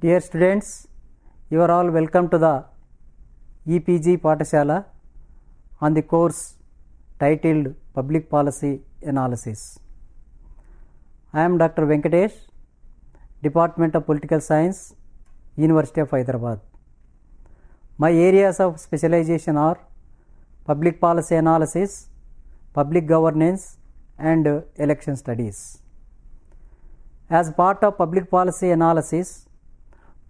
Dear students, you are all welcome to the EPG Pathashala on the course titled Public Policy Analysis. I am Dr. Venkatesh, Department of Political Science, University of Hyderabad. My areas of specialization are Public Policy Analysis, Public Governance and Election Studies. As part of Public Policy Analysis,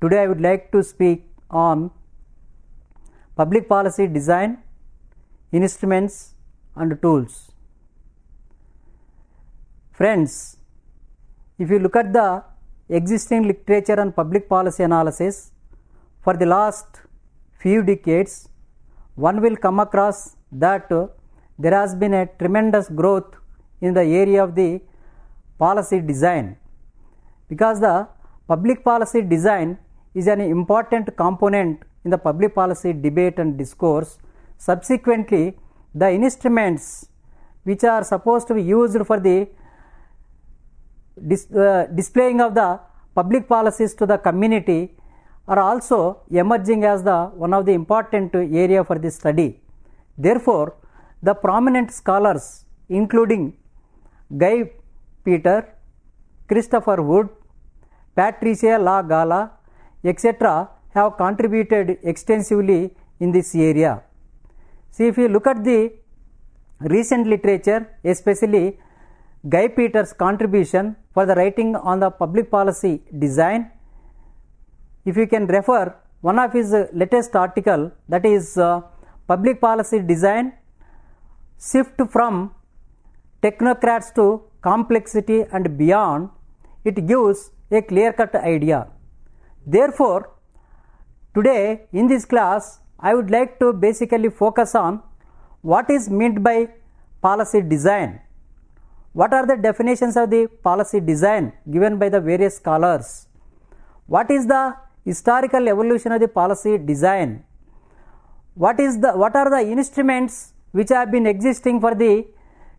today I would like to speak on public policy design, instruments and tools. Friends, if you look at the existing literature on public policy analysis for the last few decades, one will come across that there has been a tremendous growth in the area of the policy design, because the public policy design is an important component in the public policy debate and discourse. Subsequently, the instruments which are supposed to be used for the displaying of the public policies to the community are also emerging as the one of the important area for this study. Therefore, the prominent scholars including Guy Peter, Christopher Wood, Patricia LaGalla, etc. have contributed extensively in this area. See, if you look at the recent literature, especially Guy Peter's contribution for the writing on the public policy design, if you can refer one of his latest article, that is Public Policy Design, Shift from Technocrats to Complexity and Beyond, it gives a clear-cut idea. Therefore, today in this class, I would like to basically focus on what is meant by policy design. What are the definitions of the policy design given by the various scholars? What is the historical evolution of the policy design? What are the instruments which have been existing for the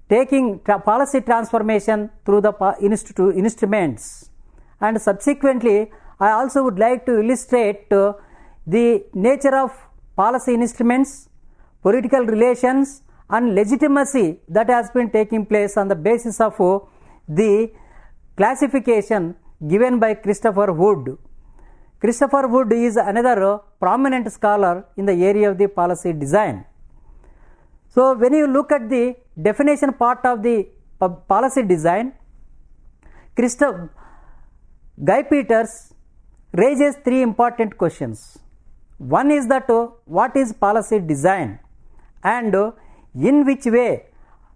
taking policy transformation through the instruments? And subsequently, I also would like to illustrate the nature of policy instruments, political relations and legitimacy that has been taking place on the basis of the classification given by Christopher Wood. Christopher Wood is another prominent scholar in the area of the policy design. So, when you look at the definition part of the policy design, Guy Peters raises three important questions. One is that what is policy design, and in which way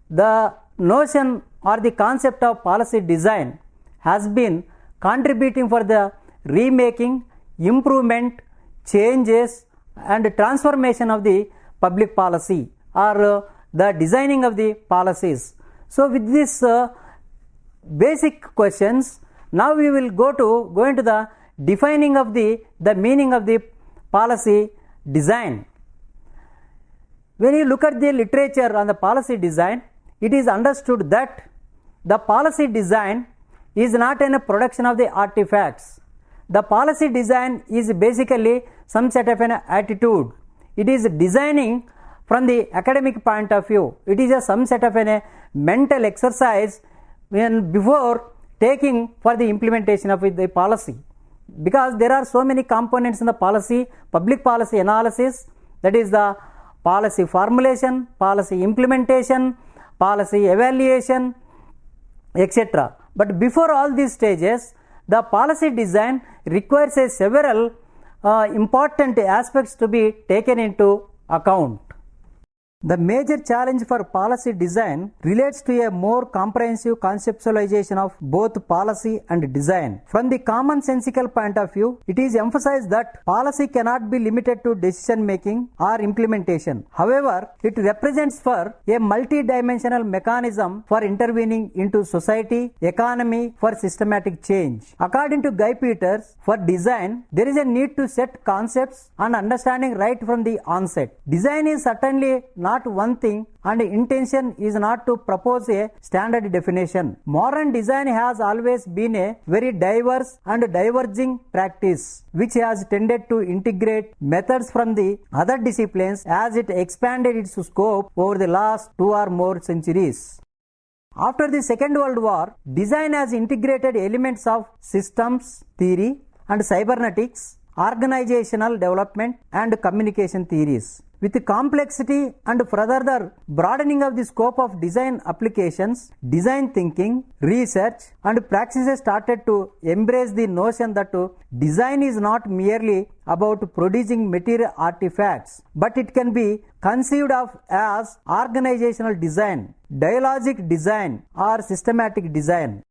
the notion or the concept of policy design has been contributing for the remaking, improvement, changes and transformation of the public policy or the designing of the policies. So, with these basic questions, now we will go into the defining of the meaning of the policy design. When you look at the literature on the policy design, it is understood that the policy design is not a production of the artifacts. The policy design is basically some set of an attitude. It is designing from the academic point of view. It is some set of a mental exercise when before taking for the implementation of the policy, because there are so many components in the policy, public policy analysis, that is the policy formulation, policy implementation, policy evaluation, etc. But before all these stages, the policy design requires several important aspects to be taken into account. The major challenge for policy design relates to a more comprehensive conceptualization of both policy and design. From the commonsensical point of view, it is emphasized that policy cannot be limited to decision making or implementation. However, it represents for a multi-dimensional mechanism for intervening into society, economy for systematic change. According to Guy Peters, for design, there is a need to set concepts and understanding right from the onset. Design is certainly not not one thing, and intention is not to propose a standard definition. Modern design has always been a very diverse and diverging practice, which has tended to integrate methods from the other disciplines as it expanded its scope over the last 2 or more centuries. After the Second World War, design has integrated elements of systems theory and cybernetics, organizational development, and communication theories. With the complexity and further broadening of the scope of design applications, design thinking, research, and practices started to embrace the notion that design is not merely about producing material artifacts, but it can be conceived of as organizational design, dialogic design, or systematic design.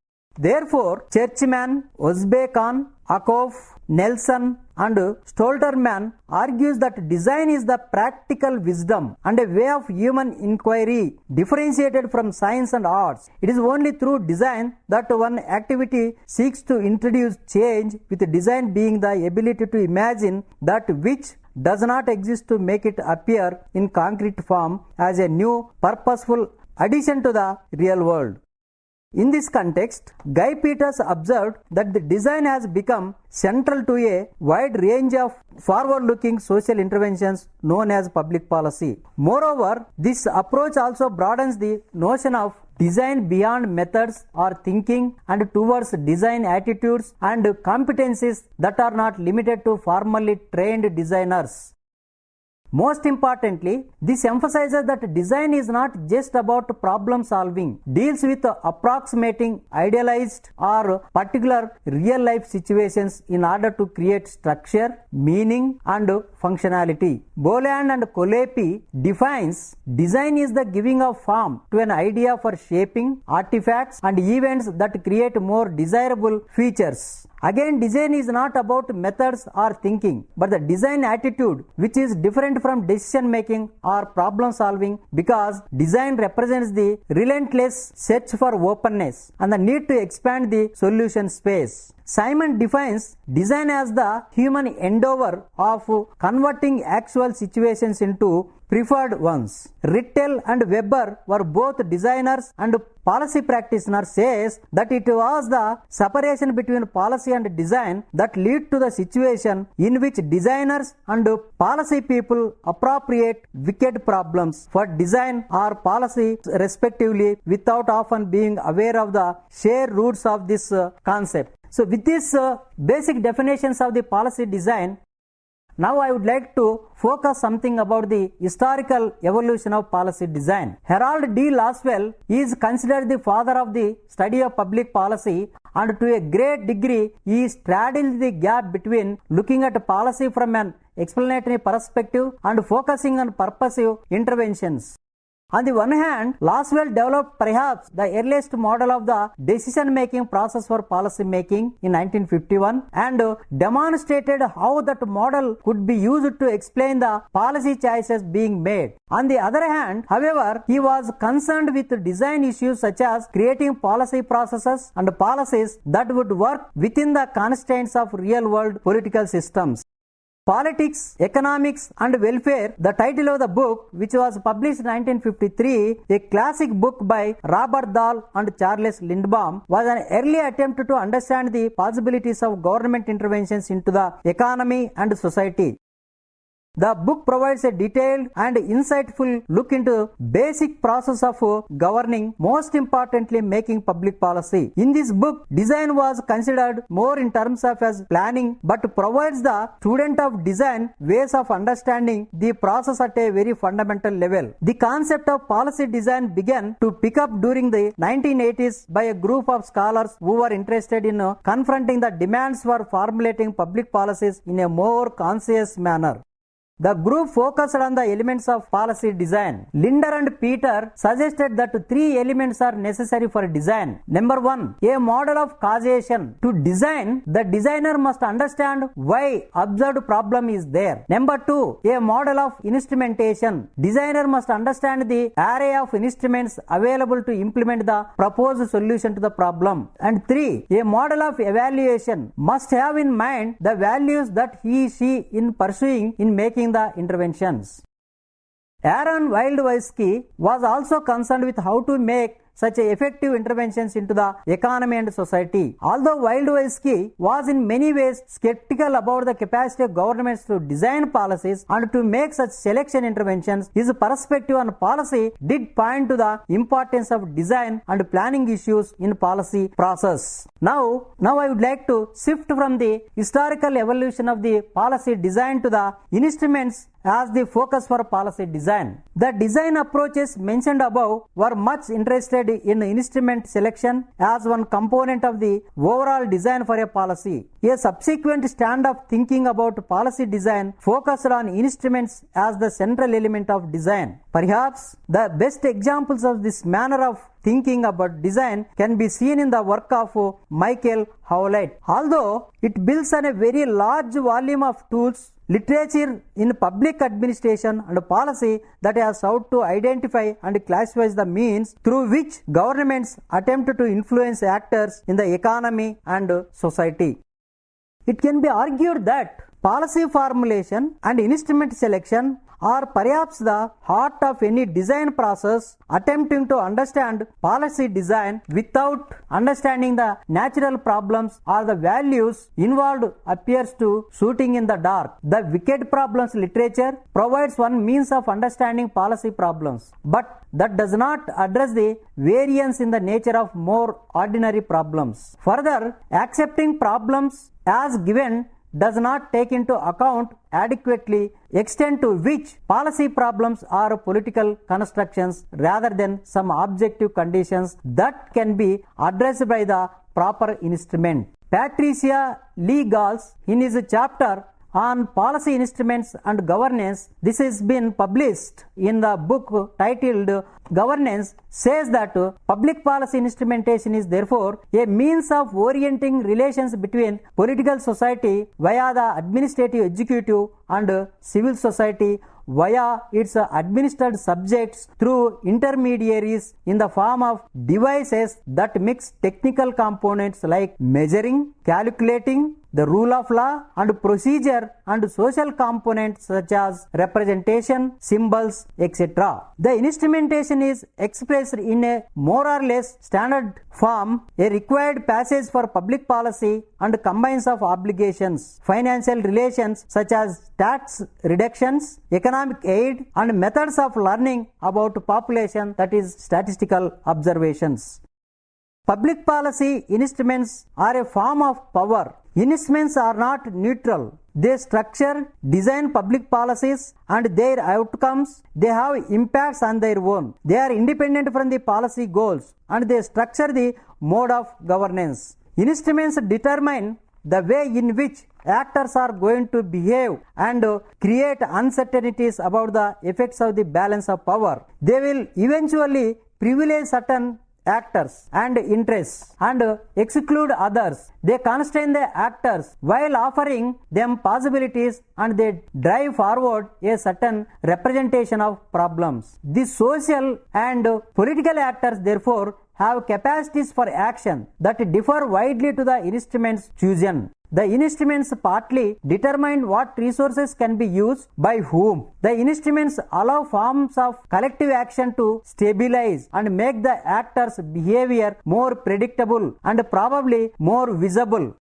Therefore, Churchman, Osbekan, Akoff, Nelson, and Stolterman argues that design is the practical wisdom and a way of human inquiry differentiated from science and arts. It is only through design that one activity seeks to introduce change, with design being the ability to imagine that which does not exist to make it appear in concrete form as a new purposeful addition to the real world. In this context, Guy Peters observed that the design has become central to a wide range of forward-looking social interventions known as public policy. Moreover, this approach also broadens the notion of design beyond methods or thinking and towards design attitudes and competencies that are not limited to formally trained designers. Most importantly, this emphasizes that design is not just about problem solving, deals with approximating idealized or particular real life situations in order to create structure, meaning, and functionality. Boland and Kolepi defines design is the giving of form to an idea for shaping artifacts and events that create more desirable features. Again, design is not about methods or thinking, but the design attitude, which is different from decision making or problem solving, because design represents the relentless search for openness and the need to expand the solution space. Simon defines design as the human endeavor of converting actual situations into preferred ones. Rittel and Weber were both designers and policy practitioners, says that it was the separation between policy and design that led to the situation in which designers and policy people appropriate wicked problems for design or policy respectively without often being aware of the shared roots of this concept. So with these basic definitions of the policy design, now I would like to focus something about the historical evolution of policy design. Harold D. Laswell is considered the father of the study of public policy, and to a great degree he straddled the gap between looking at policy from an explanatory perspective and focusing on purposive interventions. On the one hand, Laswell developed perhaps the earliest model of the decision-making process for policy making in 1951 and demonstrated how that model could be used to explain the policy choices being made. On the other hand, however, he was concerned with design issues such as creating policy processes and policies that would work within the constraints of real-world political systems. Politics, Economics and Welfare, the title of the book, which was published in 1953, a classic book by Robert Dahl and Charles Lindbaum, was an early attempt to understand the possibilities of government interventions into the economy and society. The book provides a detailed and insightful look into basic process of governing, most importantly making public policy. In this book, design was considered more in terms of as planning, but provides the student of design ways of understanding the process at a very fundamental level. The concept of policy design began to pick up during the 1980s by a group of scholars who were interested in confronting the demands for formulating public policies in a more conscious manner. The group focused on the elements of policy design. Linder and Peter suggested that 3 elements are necessary for design. Number 1, a model of causation. To design, the designer must understand why observed problem is there. Number 2, a model of instrumentation. Designer must understand the array of instruments available to implement the proposed solution to the problem. And 3, a model of evaluation. Must have in mind the values that he/she in pursuing in making the interventions. Aaron Wildewski was also concerned with how to make such effective interventions into the economy and society. Although Wildewski was in many ways skeptical about the capacity of governments to design policies and to make such selection interventions, his perspective on policy did point to the importance of design and planning issues in policy process. Now I would like to shift from the historical evolution of the policy design to the instruments as the focus for policy design. The design approaches mentioned above were much interested in instrument selection as one component of the overall design for a policy. A subsequent stand of thinking about policy design focused on instruments as the central element of design. Perhaps the best examples of this manner of thinking about design can be seen in the work of Michael Howlett. Although it builds on a very large volume of tools, literature in public administration and policy that has sought to identify and classify the means through which governments attempt to influence actors in the economy and society. It can be argued that policy formulation and instrument selection are perhaps the heart of any design process. Attempting to understand policy design without understanding the natural problems or the values involved appears to shooting in the dark. The wicked problems literature provides one means of understanding policy problems, but that does not address the variance in the nature of more ordinary problems. Further, accepting problems as given does not take into account adequately extent to which policy problems are political constructions rather than some objective conditions that can be addressed by the proper instrument. Patricia Lee Galls, in his chapter on policy instruments and governance, this has been published in the book titled Governance, says that public policy instrumentation is therefore a means of orienting relations between political society via the administrative, executive and civil society via its administered subjects through intermediaries in the form of devices that mix technical components like measuring, calculating, the rule of law and procedure and social components such as representation, symbols, etc. The instrumentation is expressed in a more or less standard form, a required passage for public policy and combines of obligations, financial relations such as tax reductions, economic aid and methods of learning about population, that is statistical observations. Public policy instruments are a form of power. Instruments are not neutral. They structure, design public policies and their outcomes. They have impacts on their own. They are independent from the policy goals and they structure the mode of governance. Instruments determine the way in which actors are going to behave and create uncertainties about the effects of the balance of power. They will eventually privilege certain actors and interests and exclude others. They constrain the actors while offering them possibilities and they drive forward a certain representation of problems. The social and political actors therefore have capacities for action that differ widely to the instruments chosen. The instruments partly determine what resources can be used by whom. The instruments allow forms of collective action to stabilize and make the actors' behavior more predictable and probably more visible.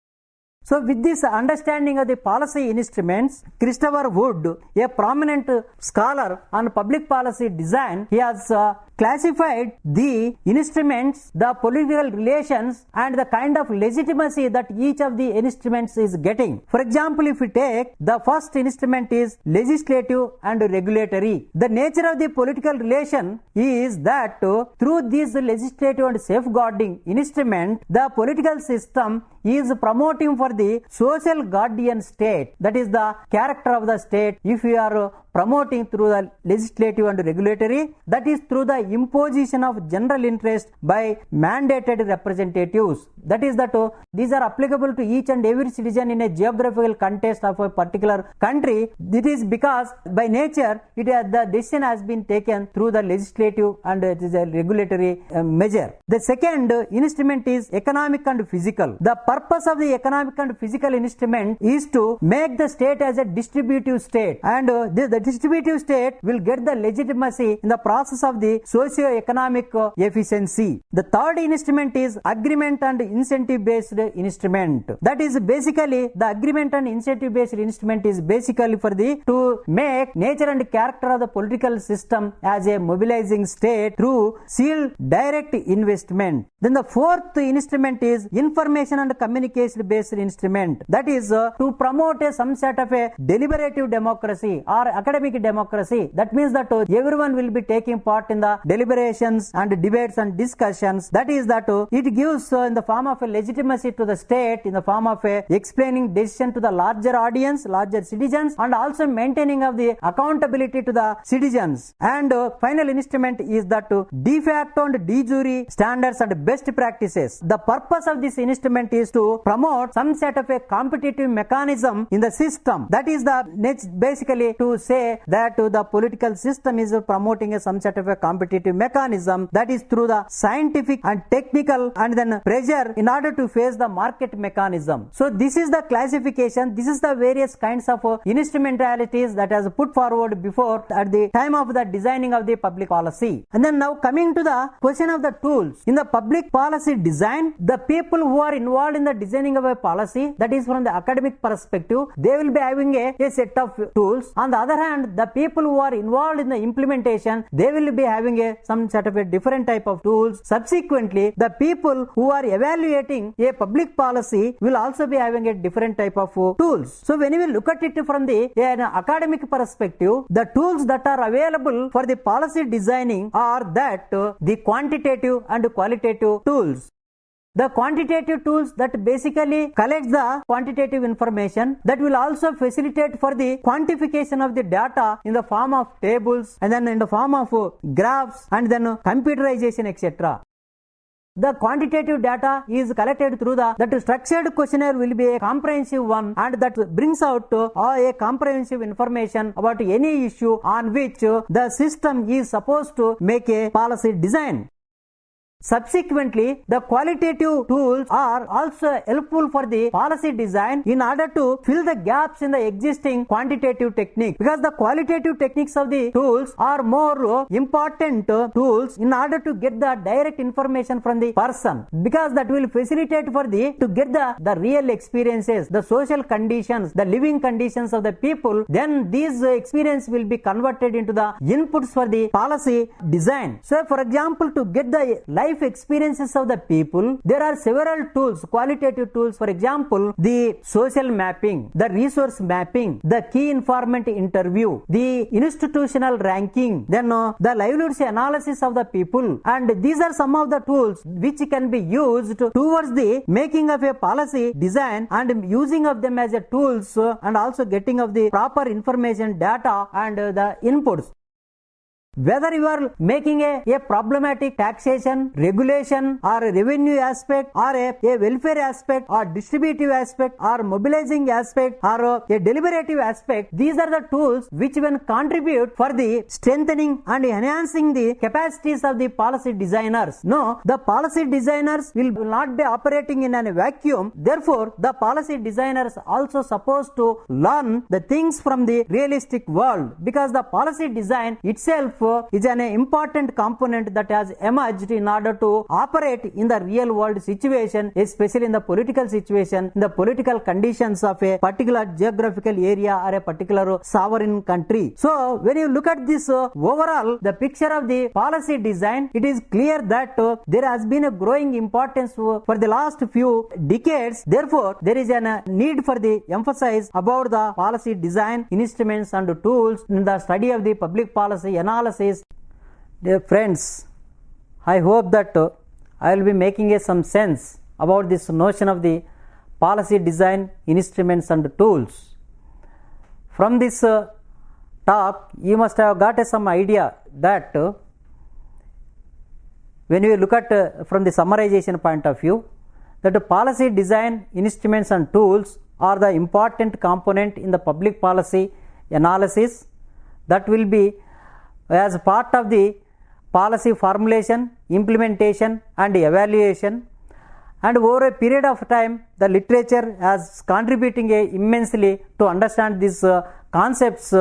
So with this understanding of the policy instruments, Christopher Wood, a prominent scholar on public policy design, he has classified the instruments, the political relations and the kind of legitimacy that each of the instruments is getting. For example, if we take the first instrument is legislative and regulatory. The nature of the political relation is that through this legislative and safeguarding instrument, the political system is promoting for the social guardian state, that is the character of the state. If you are promoting through the legislative and regulatory, that is through the imposition of general interest by mandated representatives. That is that these are applicable to each and every citizen in a geographical context of a particular country. It is because by nature the decision has been taken through the legislative and it is a regulatory measure. The second instrument is economic and physical. The purpose of the economic and physical instrument is to make the state as a distributive state, and that distributive state will get the legitimacy in the process of the socio-economic efficiency. The third instrument is agreement and incentive based instrument. That is basically the agreement and incentive based instrument is basically for the to make nature and character of the political system as a mobilizing state through sealed direct investment. Then the fourth instrument is information and communication based instrument. That is to promote some sort of a deliberative democracy or academic democracy. That means that everyone will be taking part in the deliberations and debates and discussions. That is that it gives in the form of a legitimacy to the state, in the form of a explaining decision to the larger audience, larger citizens, and also maintaining of the accountability to the citizens. And final instrument is that de facto and de jure standards and best practices. The purpose of this instrument is to promote some sort of a competitive mechanism in the system. That is the basically to say that the political system is promoting some sort of a competitive mechanism, that is through the scientific and technical and then pressure in order to face the market mechanism. So this is the classification, this is the various kinds of instrumentalities that has put forward before at the time of the designing of the public policy. And then now coming to the question of the tools. In the public policy design, the people who are involved in the designing of a policy, that is from the academic perspective, they will be having a set of tools. On the other hand, the people who are involved in the implementation, they will be having some sort of a different type of tools. Subsequently, the people who are evaluating a public policy will also be having a different type of tools. So when we look at it from the an academic perspective, the tools that are available for the policy designing are that the quantitative and qualitative tools. The quantitative tools that basically collect the quantitative information, that will also facilitate for the quantification of the data in the form of tables and then in the form of graphs and then computerization, etc. The quantitative data is collected through that structured questionnaire will be a comprehensive one, and that brings out a comprehensive information about any issue on which the system is supposed to make a policy design. Subsequently, the qualitative tools are also helpful for the policy design in order to fill the gaps in the existing quantitative technique, because the qualitative techniques of the tools are more important tools in order to get the direct information from the person, because that will facilitate for the to get the real experiences, the social conditions, the living conditions of the people. Then these experience will be converted into the inputs for the policy design. So for example, to get the life experiences of the people, there are several tools, qualitative tools. For example, the social mapping, the resource mapping, the key informant interview, the institutional ranking, then the livelihoods analysis of the people. And these are some of the tools which can be used towards the making of a policy design and using of them as a tools and also getting of the proper information, data and the inputs. Whether you are making a problematic taxation, regulation or a revenue aspect or a welfare aspect or distributive aspect or mobilizing aspect or a deliberative aspect, these are the tools which will contribute for the strengthening and enhancing the capacities of the policy designers. No, the policy designers will not be operating in a vacuum. Therefore, the policy designers also supposed to learn the things from the realistic world, because the policy design itself is an important component that has emerged in order to operate in the real world situation, especially in the political situation, in the political conditions of a particular geographical area or a particular sovereign country. So when you look at this overall, the picture of the policy design, it is clear that there has been a growing importance for the last few decades. Therefore, there is a need for the emphasis about the policy design instruments and tools in the study of the public policy analysis. Dear friends, I hope that I will be making some sense about this notion of the policy design instruments and tools. From this talk, you must have got some idea that when you look at from the summarization point of view, that policy design instruments and tools are the important component in the public policy analysis that will be as part of the policy formulation, implementation and evaluation. And over a period of time, the literature has contributing immensely to understand this concepts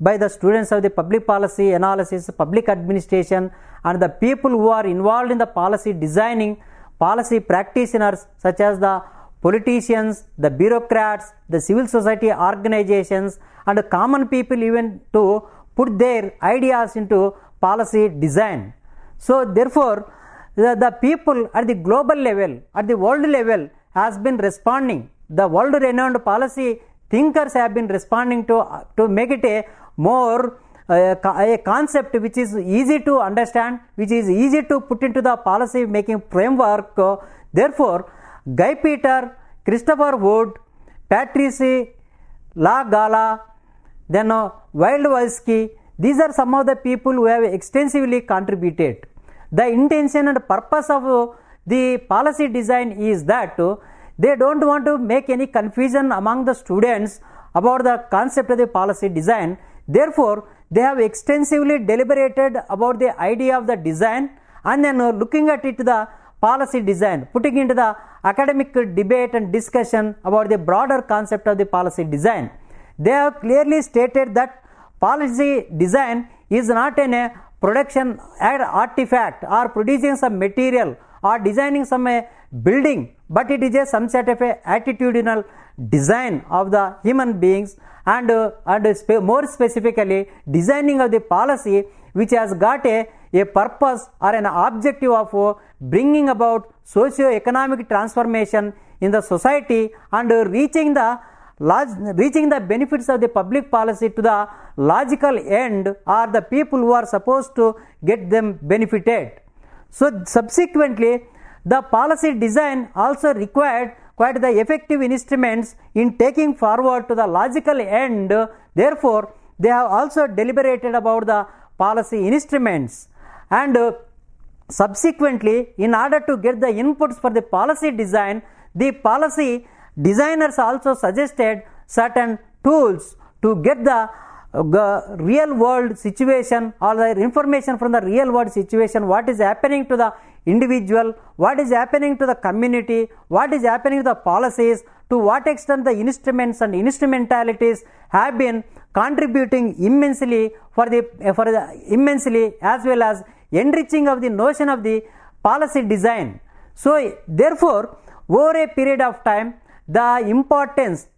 by the students of the public policy analysis, public administration, and the people who are involved in the policy designing, policy practitioners such as the politicians, the bureaucrats, the civil society organizations, and common people even to put their ideas into policy design. So therefore, the people at the global level, at the world level has been responding. The world renowned policy thinkers have been responding to make it a more a concept which is easy to understand, which is easy to put into the policy making framework. Therefore, Guy Peter, Christopher Wood, Patrice Lagala, then Wildewski, these are some of the people who have extensively contributed. The intention and purpose of the policy design is that they don't want to make any confusion among the students about the concept of the policy design. Therefore, they have extensively deliberated about the idea of the design and then looking at it the policy design, putting into the academic debate and discussion about the broader concept of the policy design. They have clearly stated that policy design is not a production artifact or producing some material or designing some building, but it is some sort of a attitudinal design of the human beings and more specifically designing of the policy which has got a purpose or an objective of bringing about socio-economic transformation in the society and reaching the benefits of the public policy to the logical end or the people who are supposed to get them benefited. So subsequently, the policy design also required quite the effective instruments in taking forward to the logical end. Therefore, they have also deliberated about the policy instruments and subsequently, in order to get the inputs for the policy design, the policy designers also suggested certain tools to get the real world situation or the information from the real world situation, what is happening to the individual, what is happening to the community, what is happening to the policies, to what extent the instruments and instrumentalities have been contributing immensely immensely as well as enriching of the notion of the policy design. So therefore, over a period of time, the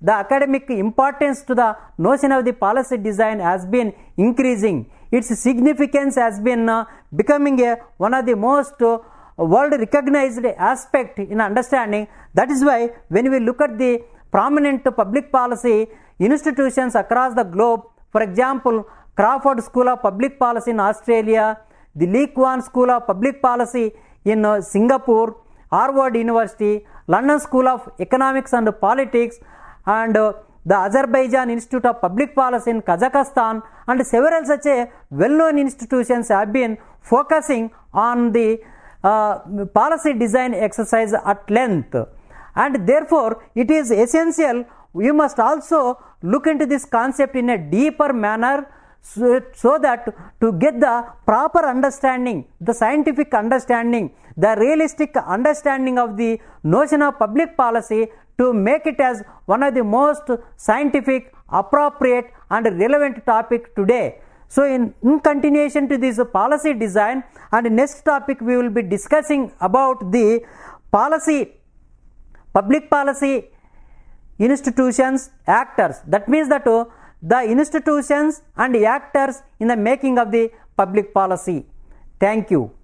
academic importance to the notion of the policy design has been increasing. Its significance has been becoming one of the most world recognized aspect in understanding. That is why when we look at the prominent public policy institutions across the globe, for example, Crawford School of Public Policy in Australia, the Lee Kuan School of Public Policy in Singapore, Harvard University, London School of Economics and Politics, and the Azerbaijan Institute of Public Policy in Kazakhstan, and several such well-known institutions have been focusing on the policy design exercise at length. And therefore, it is essential we must also look into this concept in a deeper manner so that to get the proper understanding, the scientific understanding, the realistic understanding of the notion of public policy, to make it as one of the most scientific, appropriate and relevant topic today. So in continuation to this policy design, and next topic we will be discussing about the public policy institutions, actors. That means that the institutions and actors in the making of the public policy. Thank you.